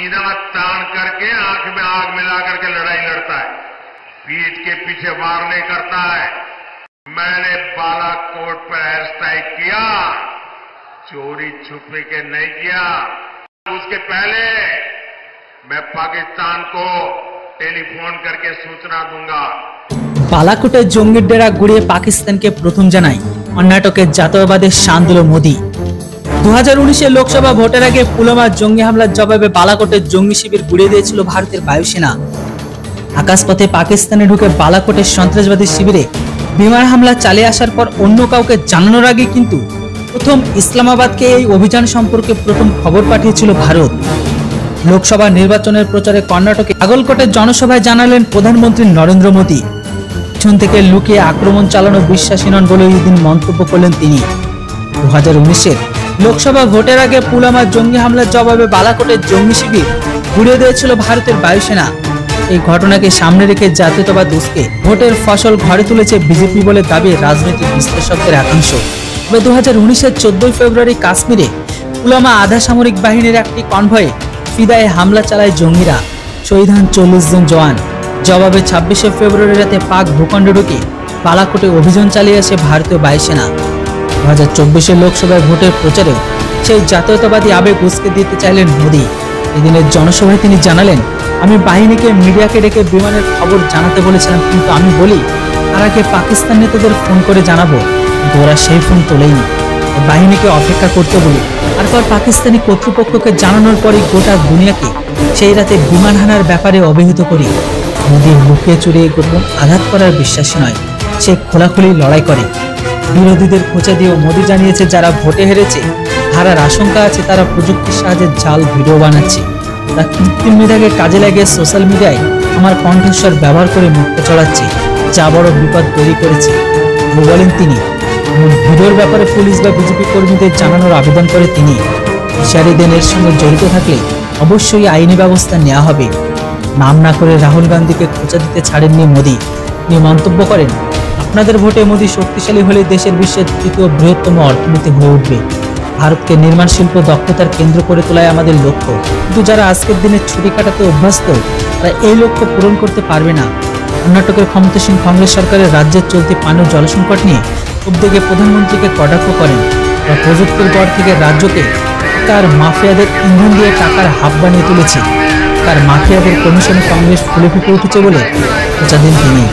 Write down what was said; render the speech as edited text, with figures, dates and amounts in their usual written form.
सीना तान करके आंख में आग मिला करके लड़ाई लड़ता है, पीठ के पीछे वार नहीं करता है। मैंने बालाकोट पर एयर स्ट्राइक किया, चोरी छुपे के नहीं किया। उसके पहले मैं पाकिस्तान को टेलीफोन करके सूचना दूंगा। বালাকোটে জঙ্গির ডেরা গুড়িয়ে পাকিস্তানকে প্রথম জানায় কর্ণাটকের জাতীয়বাদের শান দিল মোদি। 2019 লোকসভা ভোটের আগে পুলওয়ামা জঙ্গি হামলার জবাবে বালাকোটের জঙ্গি শিবির গুড়িয়ে দিয়েছিল ভারতের বায়ুসেনা। আকাশপথে পাকিস্তানে ঢুকে বালাকোটের সন্ত্রাসবাদী শিবিরে বিমান হামলা চালিয়ে আসার পর অন্য কাউকে জানানোর আগে কিন্তু প্রথম ইসলামাবাদকে এই অভিযান সম্পর্কে প্রথম খবর পাঠিয়েছিল ভারত। লোকসভা নির্বাচনের প্রচারে কর্ণাটকে আগলকোটের জনসভায় জানালেন প্রধানমন্ত্রী নরেন্দ্র মোদী, পিছন থেকে লুকিয়ে আক্রমণ চালানো বিশ্বাসী নন বলে এই দিন মন্তব্য করলেন তিনি। 2019 লোকসভা ভোটের আগে পুলওয়ামা জঙ্গি হামলার জবাবে বালাকোটের জঙ্গি শিবির গুড়িয়ে দিয়েছিল ভারতের বায়ুসেনা। এই ঘটনাকে সামনে রেখে জাতীয়তাবাদ উস্কে ভোটের ফসল ঘরে তুলেছে বিজেপি বলে দাবি রাজনৈতিক বিশ্লেষকদের একাংশ। তবে 2019 14 ফেব্রুয়ারি কাশ্মীরে পুলওয়ামা আধা সামরিক বাহিনীর একটি কনভয়ে ফিদায় হামলা চালায় জঙ্গিরা, শহীদ হন 40 জন জওয়ান। জবাবে 26 ফেব্রুয়ারি রাতে পাক ভূখণ্ডে ঢুকে বালাকোটে অভিযান চালিয়ে আসে ভারতীয় বায়ুসেনা। 2024 লোকসভায় ভোটের প্রচারেও সেই জাতীয়তাবাদী আবেগ উস্কে দিতে চাইলেন মোদী। এদিনের জনসভায় তিনি জানালেন, আমি বাহিনীকে মিডিয়াকে ডেকে বিমানের খবর জানাতে বলেছিলাম, কিন্তু আমি বলি তার আগে পাকিস্তান নেতাদের ফোন করে জানাবো, কিন্তু ওরা সেই ফোন তোলেইনি। বাহিনীকে অপেক্ষা করতে বলি। তারপর পাকিস্তানি কর্তৃপক্ষকে জানানোর পরই গোটা দুনিয়াকে সেই রাতে বিমান হানার ব্যাপারে অবহিত করি। মোদী লুকিয়ে চুরিয়ে গোপন আঘাত করার বিশ্বাসী নয়, সে খোলাখুলি লড়াই করে। বিরোধীদের খোঁচা দিয়েও মোদী জানিয়েছে, যারা ভোটে হেরেছে হারার আশঙ্কা আছে তারা প্রযুক্তির সাহায্যে জাল ভিডিও বানাচ্ছে। তা কৃত্রিম মেধাকে কাজে লাগিয়ে সোশ্যাল মিডিয়ায় আমার কণ্ঠস্বর ব্যবহার করে মুক্ত চড়াচ্ছে, যা বড় বিপদ তৈরি করেছে বলেন তিনি। ভিডিওর ব্যাপারে পুলিশ বা বিজেপি কর্মীদের জানানোর আবেদন করে তিনি। হুঁশিয়ারিদের এর সঙ্গে জড়িত থাকলে অবশ্যই আইনি ব্যবস্থা নেওয়া হবে। নাম না করে রাহুল গান্ধীকে খোঁচা দিতে ছাড়েননি মোদী। তিনি মন্তব্য করেন, আপনাদের ভোটে মোদী শক্তিশালী হলে দেশের বিশ্বের তৃতীয় বৃহত্তম অর্থনীতি হয়ে উঠবে। ভারতকে নির্মাণ শিল্প দক্ষতার কেন্দ্র করে তোলাই আমাদের লক্ষ্য, কিন্তু যারা আজকের দিনে ছুটি কাটাতে অভ্যস্ত তারা এই লক্ষ্য পূরণ করতে পারবে না। কর্ণাটকের ক্ষমতাসীন কংগ্রেস সরকারের রাজ্যের চলতি পানীয় জলসংকট নিয়ে উদ্যোগে প্রধানমন্ত্রীকে কটাক্ষ করেন। তারা প্রযুক্তির গড় থেকে রাজ্যকে তার মাফিয়াদের ইন্ধন দিয়ে টাকার হাব বানিয়ে তুলেছে। তার মাফিয়াদের কমিশনে কংগ্রেস ফুলে ফুটে উঠেছে বলে খোঁচা দেন তিনি।